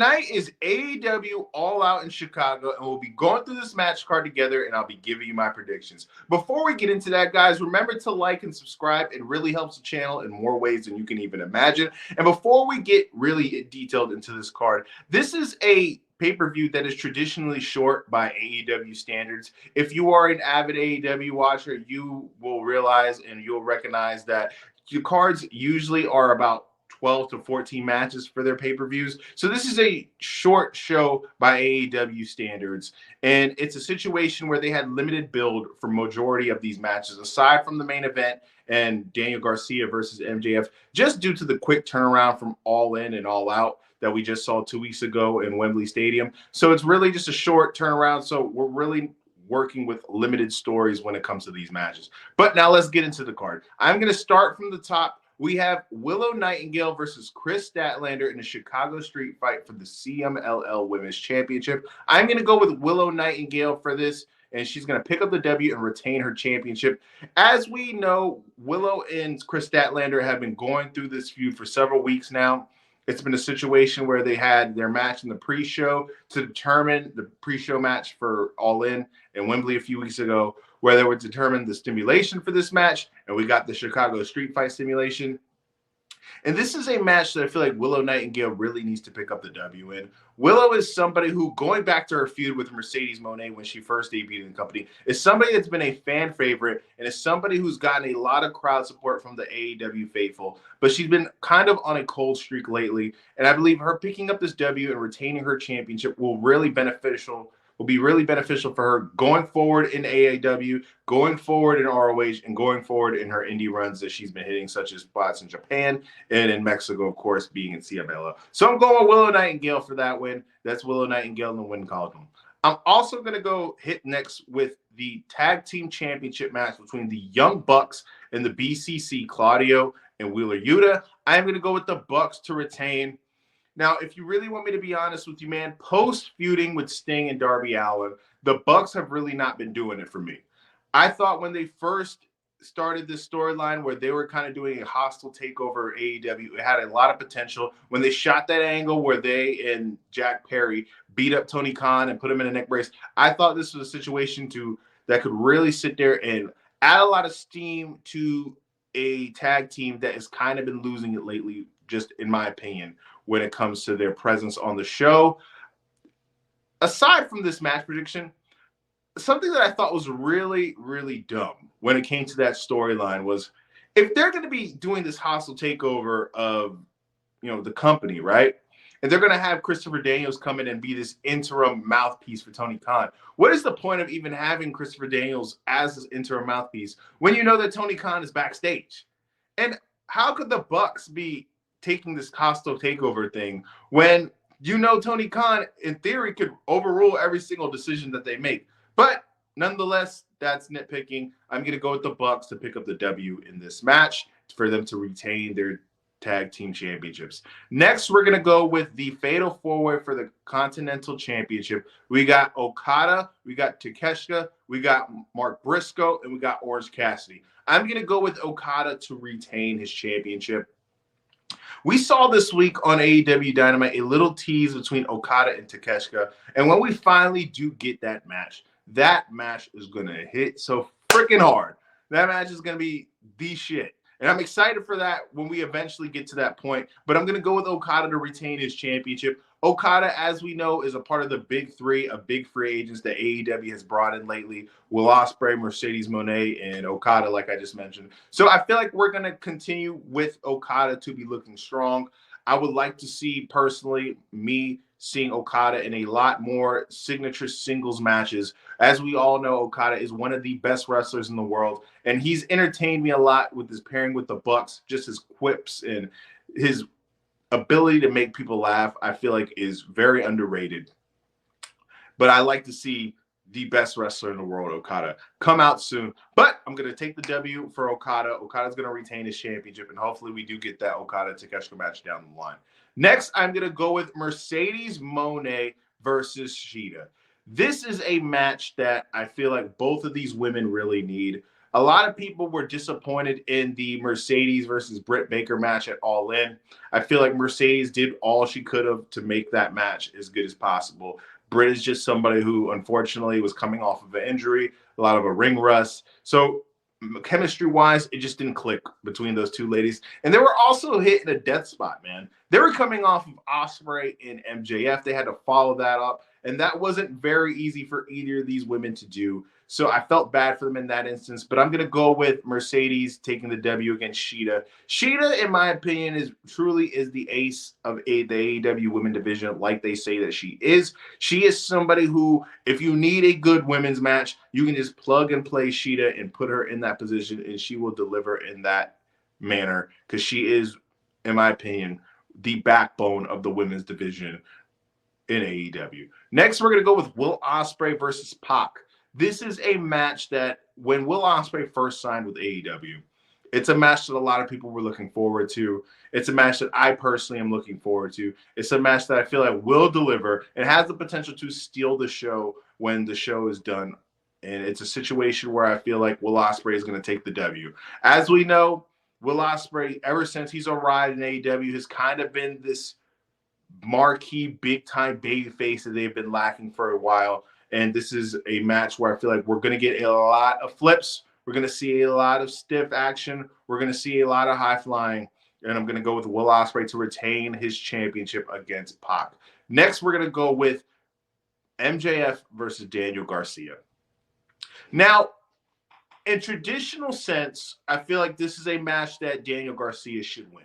Tonight is AEW All Out in Chicago, and we'll be going through this match card together, and I'll be giving you my predictions. Before we get into that, guys, remember to like and subscribe. It really helps the channel in more ways than you can even imagine. And before we get really detailed into this card, this is a pay-per-view that is traditionally short by AEW standards. If you are an avid AEW watcher, you will realize and you'll recognize that the cards usually are about 12 to 14 matches for their pay-per-views. So this is a short show by AEW standards. And it's a situation where they had limited build for majority of these matches, aside from the main event and Daniel Garcia versus MJF, just due to the quick turnaround from All In and All Out that we just saw 2 weeks ago in Wembley Stadium. So it's really just a short turnaround. So we're really working with limited stories when it comes to these matches. But now let's get into the card. I'm going to start from the top. We have Willow Nightingale versus Chris Statlander in a Chicago street fight for the CMLL Women's Championship. I'm going to go with Willow Nightingale for this, and she's going to pick up the W and retain her championship. As we know, Willow and Chris Statlander have been going through this feud for several weeks now. It's been a situation where they had their match in the pre-show to determine the pre-show match for All In Wembley a few weeks ago, where they would determine the stimulation for this match, and we got the Chicago Street Fight simulation. And this is a match that I feel like Willow Nightingale really needs to pick up the W in. Willow is somebody who, going back to her feud with Mercedes Moné when she first debuted in the company, is somebody that's been a fan favorite and is somebody who's gotten a lot of crowd support from the AEW faithful. But she's been kind of on a cold streak lately, and I believe her picking up this W and retaining her championship will be really beneficial for her going forward in AEW, going forward in ROH, and going forward in her indie runs that she's been hitting, such as spots in Japan and in Mexico, of course, being in CMLL. So I'm going with Willow Nightingale for that win. That's Willow Nightingale in the win column. I'm also going to go hit next with the Tag Team Championship match between the Young Bucks and the BCC, Claudio and Wheeler Yuta. I'm going to go with the Bucks to retain. Now, if you really want me to be honest with you, man, post-feuding with Sting and Darby Allin, the Bucks have really not been doing it for me. I thought when they first started this storyline where they were kind of doing a hostile takeover AEW, it had a lot of potential. When they shot that angle where they and Jack Perry beat up Tony Khan and put him in a neck brace, I thought this was a situation that could really sit there and add a lot of steam to a tag team that has kind of been losing it lately, just in my opinion, when it comes to their presence on the show. Aside from this match prediction, something that I thought was really, really dumb when it came to that storyline was, if they're going to be doing this hostile takeover of, the company, right? And they're going to have Christopher Daniels come in and be this interim mouthpiece for Tony Khan. What is the point of even having Christopher Daniels as this interim mouthpiece when you know that Tony Khan is backstage? And how could the Bucks be taking this hostile takeover thing when Tony Khan, in theory, could overrule every single decision that they make? But nonetheless, that's nitpicking. I'm going to go with the Bucks to pick up the W in this match for them to retain their tag team championships. Next, we're going to go with the Fatal 4-Way for the Continental Championship. We got Okada, we got Takeshita, we got Mark Briscoe, and we got Orange Cassidy. I'm going to go with Okada to retain his championship. We saw this week on AEW Dynamite a little tease between Okada and Takeshita, and when we finally do get that match is going to hit so freaking hard. That match is going to be the shit. And I'm excited for that when we eventually get to that point. But I'm going to go with Okada to retain his championship. Okada, as we know, is a part of the big three of big free agents that AEW has brought in lately. Will Ospreay, Mercedes Moné, and Okada, like I just mentioned. So I feel like we're going to continue with Okada to be looking strong. I would like to see, personally, seeing Okada in a lot more signature singles matches. As we all know, Okada is one of the best wrestlers in the world, and he's entertained me a lot with his pairing with the Bucks. Just his quips and his ability to make people laugh, I feel like, is very underrated. But I like to see the best wrestler in the world, Okada, come out soon. But I'm going to take the W for Okada. Okada's going to retain his championship, and hopefully we do get that Okada-Takeshita match down the line. Next, I'm going to go with Mercedes Moné versus Shida. This is a match that I feel like both of these women really need. A lot of people were disappointed in the Mercedes versus Britt Baker match at All In. I feel like Mercedes did all she could have to make that match as good as possible. Britt is just somebody who unfortunately was coming off of an injury, a lot of a ring rust. So chemistry wise, it just didn't click between those two ladies. And they were also hitting a death spot, man. They were coming off of Ospreay and MJF. They had to follow that up. And that wasn't very easy for either of these women to do. So I felt bad for them in that instance. But I'm going to go with Mercedes taking the W against Sheeta. Sheeta, in my opinion, truly is the ace of the AEW women division, like they say that she is. She is somebody who, if you need a good women's match, you can just plug and play Sheeta and put her in that position, and she will deliver in that manner because she is, in my opinion, the backbone of the women's division in AEW. Next, we're going to go with Will Ospreay versus Pac. This is a match that when Will Ospreay first signed with AEW, it's a match that a lot of people were looking forward to. It's a match that I personally am looking forward to. It's a match that I feel like will deliver and has the potential to steal the show when the show is done. And it's a situation where I feel like Will Ospreay is going to take the W. As we know, Will Ospreay, ever since he's arrived in AEW, has kind of been this marquee, big-time babyface that they've been lacking for a while. And this is a match where I feel like we're going to get a lot of flips. We're going to see a lot of stiff action. We're going to see a lot of high flying. And I'm going to go with Will Ospreay to retain his championship against Pac. Next, we're going to go with MJF versus Daniel Garcia. Now, in traditional sense, I feel like this is a match that Daniel Garcia should win.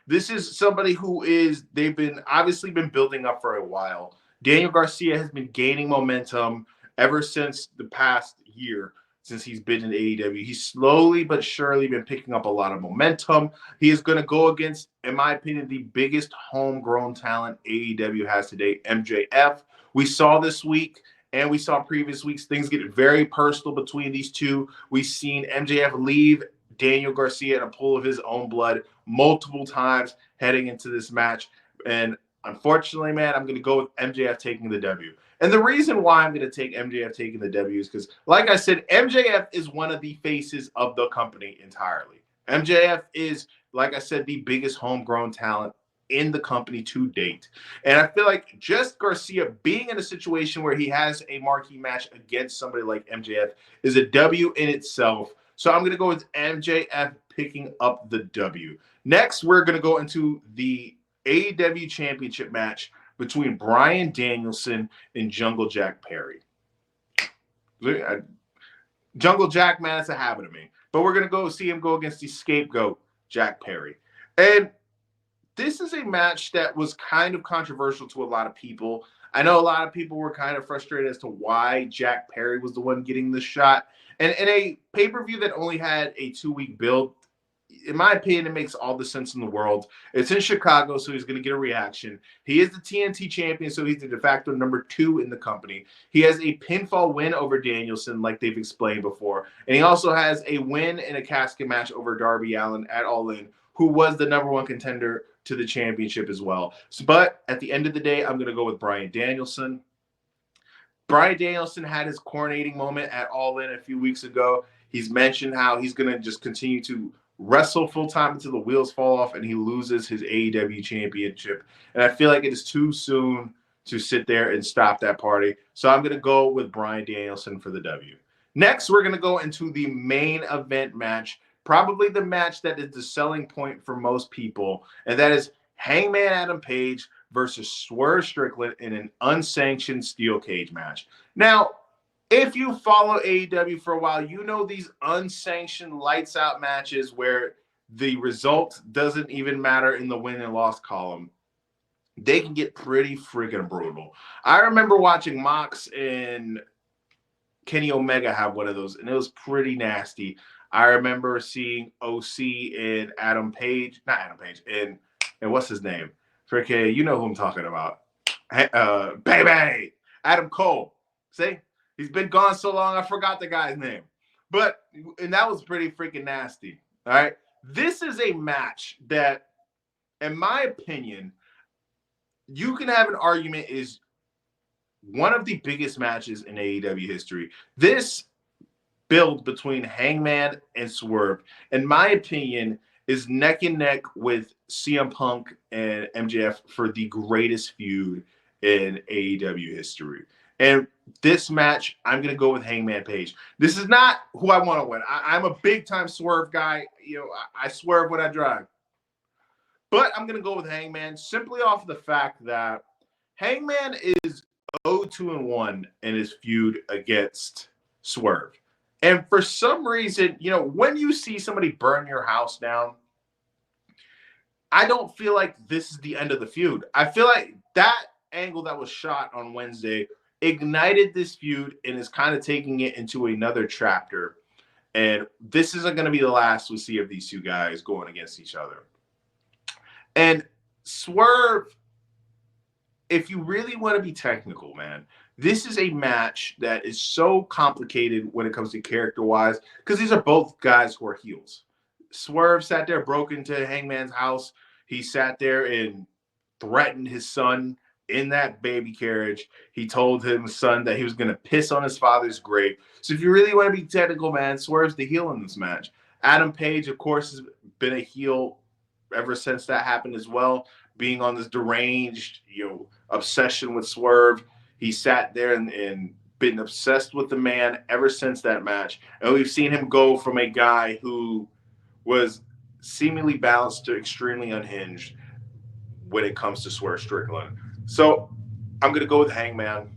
This is somebody who they've obviously been building up for a while. Daniel Garcia has been gaining momentum ever since the past year, since he's been in AEW. He's slowly but surely been picking up a lot of momentum. He is going to go against, in my opinion, the biggest homegrown talent AEW has today, MJF. We saw this week and we saw previous weeks things get very personal between these two. We've seen MJF leave Daniel Garcia in a pool of his own blood multiple times heading into this match. And unfortunately, man, I'm going to go with MJF taking the W. And the reason why I'm going to take MJF taking the W is because, like I said, MJF is one of the faces of the company entirely. MJF is, like I said, the biggest homegrown talent in the company to date. And I feel like just Garcia being in a situation where he has a marquee match against somebody like MJF is a W in itself. So I'm going to go with MJF picking up the W. Next, we're going to go into the AEW Championship match between Bryan Danielson and Jungle Jack Perry. Jungle Jack, man, it's a habit of me. But we're going to go see him go against the scapegoat, Jack Perry. And this is a match that was kind of controversial to a lot of people. I know a lot of people were kind of frustrated as to why Jack Perry was the one getting the shot. And in a pay-per-view that only had a 2-week build, in my opinion, it makes all the sense in the world. It's in Chicago, so he's going to get a reaction. He is the TNT champion, so he's the de facto number 2 in the company. He has a pinfall win over Danielson, like they've explained before. And he also has a win in a casket match over Darby Allin at All In, who was the number 1 contender to the championship as well. But at the end of the day, I'm going to go with Bryan Danielson. Bryan Danielson had his coronating moment at All In a few weeks ago. He's mentioned how he's going to just continue to wrestle full-time until the wheels fall off and he loses his AEW championship. And I feel like it is too soon to sit there and stop that party. So I'm going to go with Bryan Danielson for the W. Next, we're going to go into the main event match, probably the match that is the selling point for most people, and that is Hangman Adam Page versus Swerve Strickland in an unsanctioned steel cage match. Now, if you follow AEW for a while, you know these unsanctioned lights out matches where the result doesn't even matter in the win and loss column. They can get pretty freaking brutal. I remember watching Mox and Kenny Omega have one of those, and it was pretty nasty. I remember seeing OC and and what's his name? Freaking, you know who I'm talking about. Baby, Adam Cole. See? He's been gone so long, I forgot the guy's name. And that was pretty freaking nasty. All right. This is a match that, in my opinion, you can have an argument is one of the biggest matches in AEW history. This build between Hangman and Swerve, in my opinion, is neck and neck with CM Punk and MJF for the greatest feud in AEW history. And this match, I'm going to go with Hangman Page. This is not who I want to win. I'm a big-time Swerve guy. You know, I swerve when I drive. But I'm going to go with Hangman simply off of the fact that Hangman is 0-2-1 in his feud against Swerve. And for some reason, you know, when you see somebody burn your house down, I don't feel like this is the end of the feud. I feel like that angle that was shot on Wednesday ignited this feud and is kind of taking it into another chapter. And this isn't going to be the last we see of these two guys going against each other. And Swerve, if you really want to be technical, man, this is a match that is so complicated when it comes to character-wise because these are both guys who are heels. Swerve sat there, broke into Hangman's house. He sat there and threatened his son in that baby carriage. He told his son that he was going to piss on his father's grave. So if you really want to be technical, man, Swerve's the heel in this match. Adam Page, of course, has been a heel ever since that happened as well, being on this deranged, you know, obsession with Swerve. He sat there and been obsessed with the man ever since that match. And we've seen him go from a guy who was seemingly balanced to extremely unhinged when it comes to Swerve Strickland. So I'm going to go with Hangman.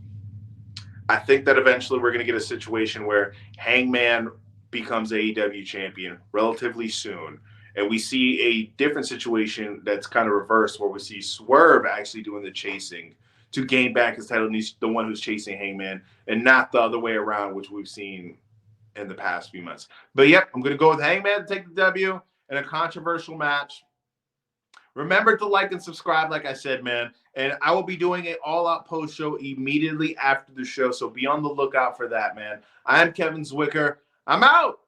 I think that eventually we're going to get a situation where Hangman becomes AEW champion relatively soon. And we see a different situation that's kind of reversed where we see Swerve actually doing the chasing to gain back his title. And he's the one who's chasing Hangman and not the other way around, which we've seen in the past few months. But yep, I'm going to go with Hangman to take the W in a controversial match. Remember to like and subscribe, like I said, man. And I will be doing an all-out post show immediately after the show. So be on the lookout for that, man. I am Kevin Zwicker. I'm out.